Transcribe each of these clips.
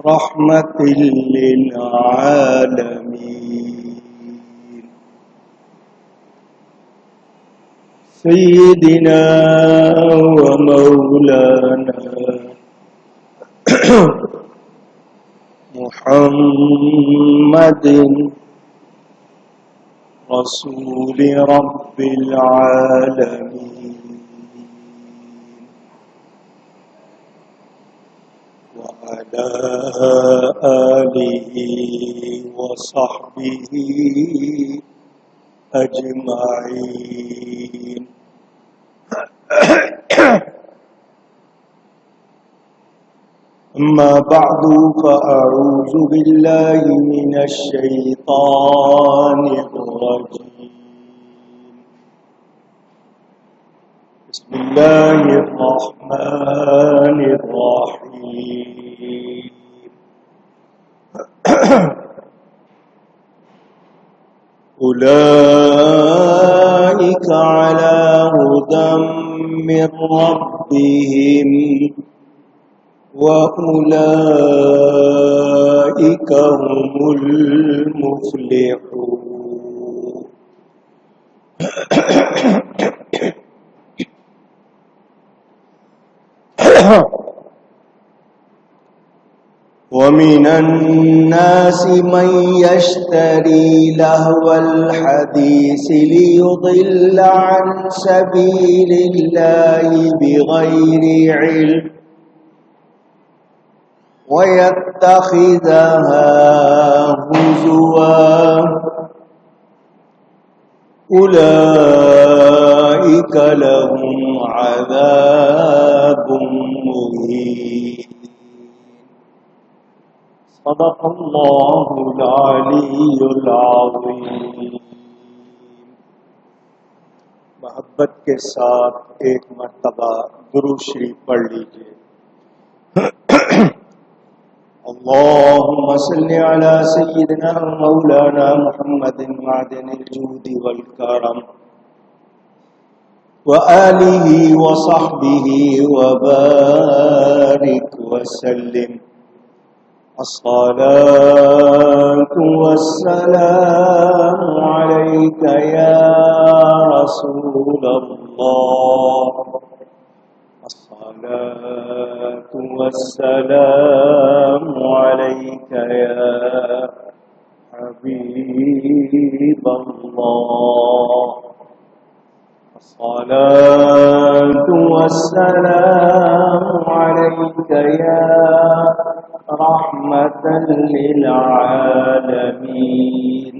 رحمة للعالمين سيدنا ومولانا محمد رسول رب العالمين وعلى آله وصحبه أجمعين. أما بعد فأعوذ بالله من الشيطان الرجيم. بسم الله الرحمن الرحيم. أولئك على هدى من ربهم وأولئك هم المفلحون. ومن الناس من يشتري لهو الحديث ليضل عن سبيل الله بغير علم ويتخذها هزوا أولئك لهم عذاب مهين. صدق اللہ العلی العظیم. محبت کے ساتھ ایک مرتبہ درود شریف پڑھ لیجیے. اللهم صل على سيدنا مولانا محمد معدن الجود والكرم وآله وصحبه وبارك وسلم. الصلاة والسلام عليك يا رسول الله. الصلاة والسلام عليك يا حبيب الله. الصلاة والسلام عليك يا رحمة للعالمين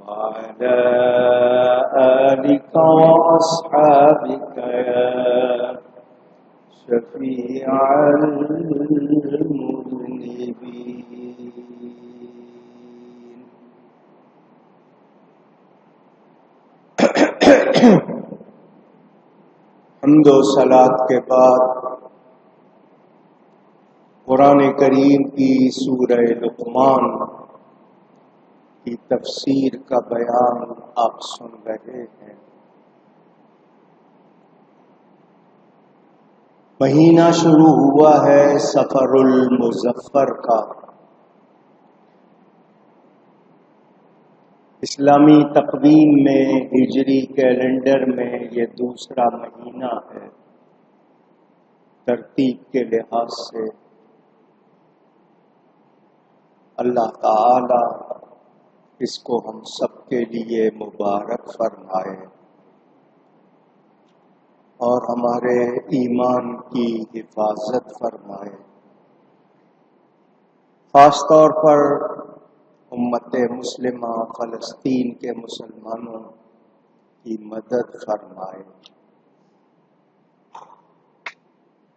وعلى آلك وأصحابك يا شفيع المذنبين. حمد و صلاۃ کے بعد قرآن کریم کی سورہ لقمان کی تفسیر کا بیان آپ سن رہے ہیں. مہینہ شروع ہوا ہے سفر المظفر کا. اسلامی تقویم میں ہجری کیلنڈر میں یہ دوسرا مہینہ ہے. ترتیب کے لحاظ سے اللہ تعالی اس کو ہم سب کے لیے مبارک فرمائے اور ہمارے ایمان کی حفاظت فرمائے. خاص طور پر امت مسلمہ فلسطین کے مسلمانوں کی مدد فرمائے.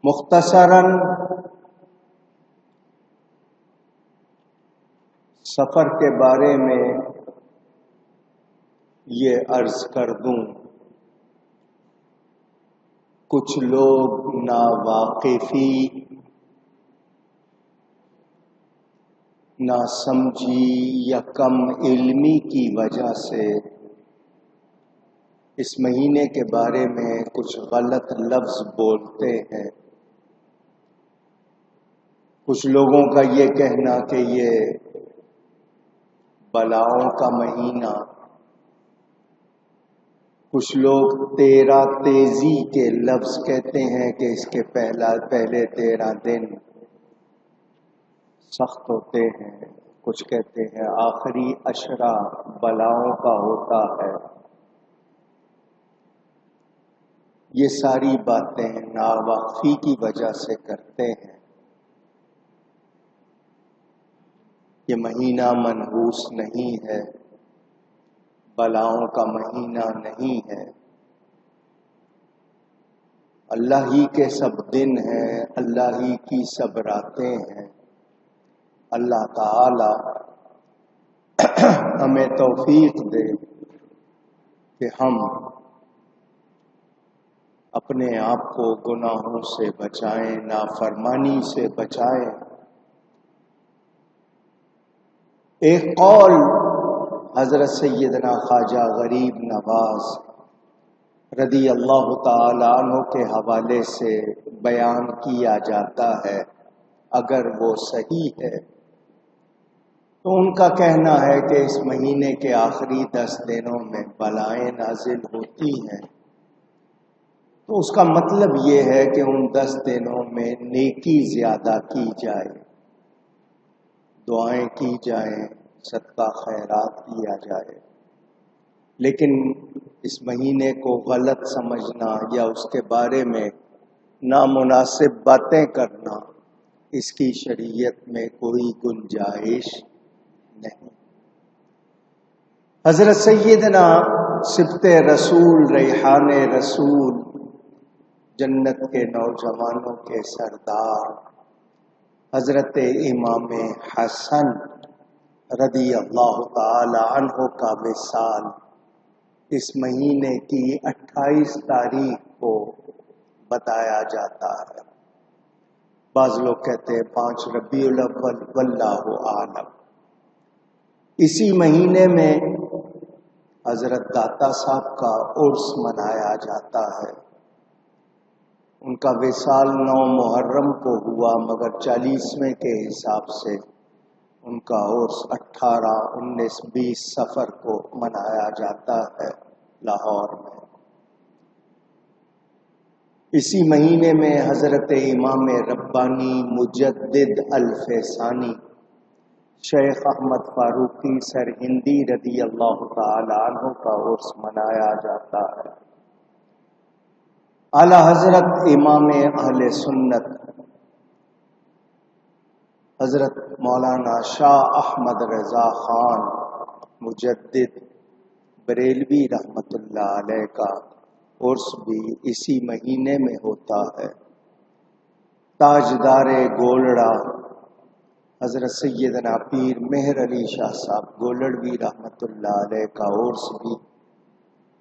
مختصراً سفر کے بارے میں یہ عرض کر دوں. کچھ لوگ ناواقفی، ناسمجھی یا کم علمی کی وجہ سے اس مہینے کے بارے میں کچھ غلط لفظ بولتے ہیں. کچھ لوگوں کا یہ کہنا کہ یہ بلاؤں کا مہینہ، کچھ لوگ 13 تیزی کے لفظ کہتے ہیں کہ اس کے پہلے 13 دن سخت ہوتے ہیں، کچھ کہتے ہیں آخری عشرہ بلاؤں کا ہوتا ہے۔ یہ ساری باتیں ناواقفی کی وجہ سے کرتے ہیں۔ یہ مہینہ منحوس نہیں ہے، بلاؤں کا مہینہ نہیں ہے۔ اللہ ہی کے سب دن ہیں، اللہ ہی کی سب راتیں ہیں۔ اللہ تعالی ہمیں توفیق دے کہ ہم اپنے آپ کو گناہوں سے بچائیں، نافرمانی سے بچائیں۔ ایک قول حضرت سیدنا خواجہ غریب نواز رضی اللہ تعالی عنہ کے حوالے سے بیان کیا جاتا ہے، اگر وہ صحیح ہے تو ان کا کہنا ہے کہ اس مہینے کے آخری 10 دنوں میں بلائیں نازل ہوتی ہیں، تو اس کا مطلب یہ ہے کہ ان 10 دنوں میں نیکی زیادہ کی جائے، دعائیں کی جائیں، صدقہ خیرات کیا جائے۔ لیکن اس مہینے کو غلط سمجھنا یا اس کے بارے میں نامناسب باتیں کرنا، اس کی شریعت میں کوئی گنجائش نہیں۔ حضرت سیدنا سبط رسول، ریحان رسول، جنت کے نوجوانوں کے سردار حضرت امام حسن رضی اللہ تعالی عنہ کا وصال اس مہینے کی 28 تاریخ کو بتایا جاتا ہے۔ بعض لوگ کہتے ہیں 5 ربیع الاول، واللہ اعلم۔ اسی مہینے میں حضرت داتا صاحب کا عرس منایا جاتا ہے۔ ان کا وصال 9 محرم کو ہوا، مگر 40ویں کے حساب سے ان کا عرس 18، 19، 20 صفر کو منایا جاتا ہے لاہور میں۔ اسی مہینے میں حضرت امام ربانی مجدد الفیضانی شیخ احمد فاروقی سرہندی رضی اللہ تعالی عنہ کا عرس منایا جاتا ہے۔ اعلی حضرت امام اہل سنت حضرت مولانا شاہ احمد رضا خان مجدد بریلوی رحمت اللہ علیہ کا عرس بھی اسی مہینے میں ہوتا ہے۔ تاجدار گولڑا حضرت سیدنا پیر مہر علی شاہ صاحب گولڑوی رحمت اللہ علیہ کا عرس بھی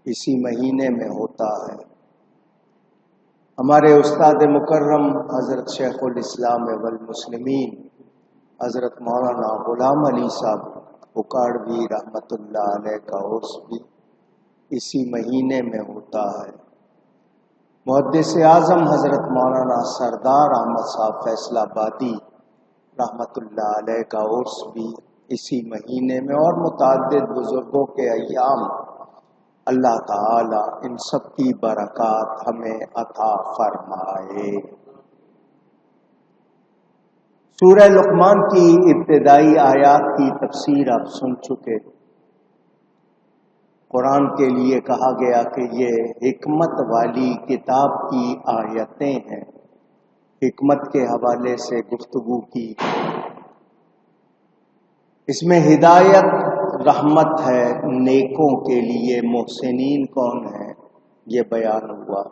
اسی مہینے میں ہوتا ہے۔ ہمارے استاد مکرم حضرت شیخ الاسلام والمسلمین حضرت مولانا غلام علی صاحب اکاڑوی رحمت اللہ علیہ کا عرس بھی اسی مہینے میں ہوتا ہے۔ محدث اعظم حضرت مولانا سردار احمد صاحب فیصل آبادی رحمت اللہ علیہ کا عرس بھی اسی مہینے میں، اور متعدد بزرگوں کے ایام۔ اللہ تعالی ان سب کی برکات ہمیں عطا فرمائے۔ سورہ لقمان کی ابتدائی آیات کی تفسیر آپ سن چکے۔ قرآن کے لیے کہا گیا کہ یہ حکمت والی کتاب کی آیتیں ہیں۔ حکمت کے حوالے سے گفتگو کی۔ اس میں ہدایت، رحمت ہے نیکوں کے لیے۔ محسنین کون ہیں یہ بیان ہوا۔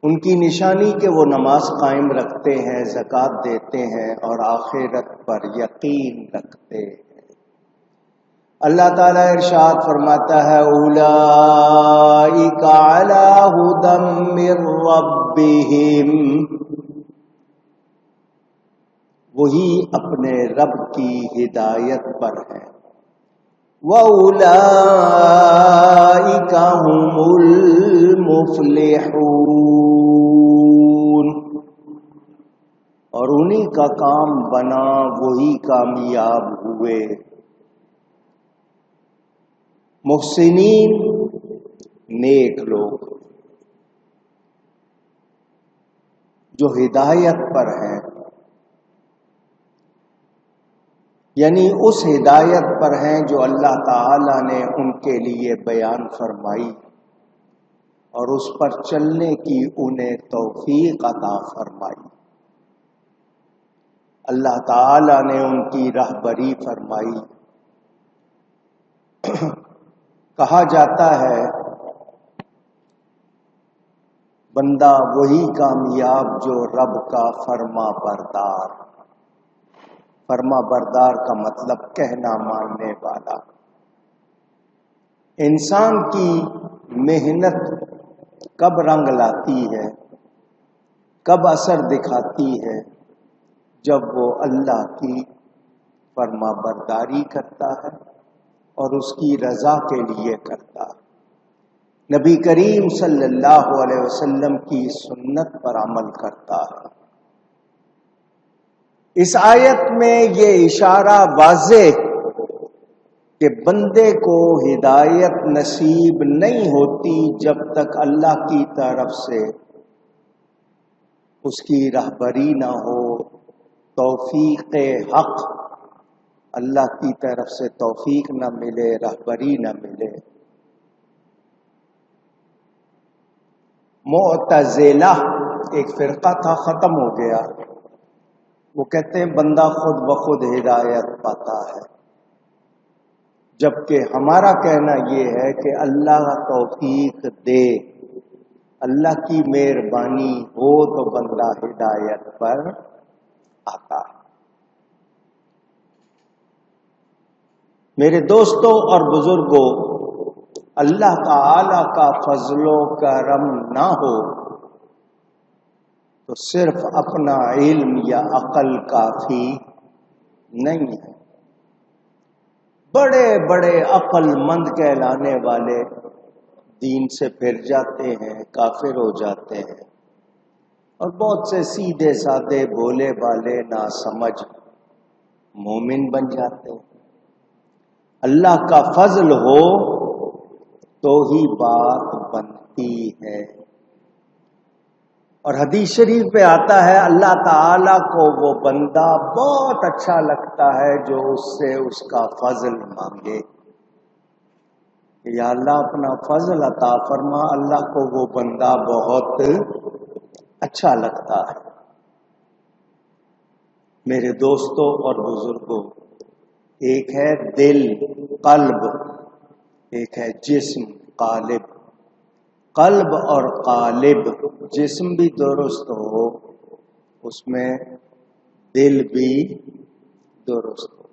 ان کی نشانی کہ وہ نماز قائم رکھتے ہیں، زکوٰۃ دیتے ہیں اور آخرت پر یقین رکھتے ہیں۔ اللہ تعالیٰ ارشاد فرماتا ہے اولئک علی ھدی من ربہم، وہی اپنے رب کی ہدایت پر ہیں۔ وَأُولَئِكَ هُمُ الْمُفْلِحُونَ، اور انہی کا کام بنا، وہی کامیاب ہوئے۔ محسنین نیک لوگ جو ہدایت پر ہیں، یعنی اس ہدایت پر ہیں جو اللہ تعالی نے ان کے لیے بیان فرمائی اور اس پر چلنے کی انہیں توفیق عطا فرمائی۔ اللہ تعالی نے ان کی رہبری فرمائی۔ کہا جاتا ہے بندہ وہی کامیاب جو رب کا فرما بردار۔ فرما بردار کا مطلب کہنا ماننے والا۔ انسان کی محنت کب رنگ لاتی ہے، کب اثر دکھاتی ہے؟ جب وہ اللہ کی فرما برداری کرتا ہے اور اس کی رضا کے لیے کرتا ہے، نبی کریم صلی اللہ علیہ وسلم کی سنت پر عمل کرتا ہے۔ اس آیت میں یہ اشارہ واضح کہ بندے کو ہدایت نصیب نہیں ہوتی جب تک اللہ کی طرف سے اس کی رہبری نہ ہو، توفیق حق اللہ کی طرف سے توفیق نہ ملے، رہبری نہ ملے۔ معتزلہ ایک فرقہ تھا، ختم ہو گیا۔ وہ کہتے ہیں بندہ خود بخود ہدایت پاتا ہے، جبکہ ہمارا کہنا یہ ہے کہ اللہ توفیق دے، اللہ کی مہربانی ہو تو بندہ ہدایت پر آتا ہے۔ میرے دوستوں اور بزرگوں، اللہ تعالی کا فضل و کرم نہ ہو تو صرف اپنا علم یا عقل کافی نہیں ہے۔ بڑے بڑے عقل مند کہلانے والے دین سے پھر جاتے ہیں، کافر ہو جاتے ہیں، اور بہت سے سیدھے سادے بھولے بالے ناسمجھ مومن بن جاتے ہیں۔ اللہ کا فضل ہو تو ہی بات بنتی ہے۔ اور حدیث شریف پہ آتا ہے اللہ تعالیٰ کو وہ بندہ بہت اچھا لگتا ہے جو اس سے اس کا فضل مانگے۔ یا اللہ اپنا فضل عطا فرما، اللہ کو وہ بندہ بہت اچھا لگتا ہے۔ میرے دوستوں اور بزرگوں، ایک ہے دل قلب، ایک ہے جسم قالب۔ قلب اور قالب، جسم بھی درست ہو، اس میں دل بھی درست ہو۔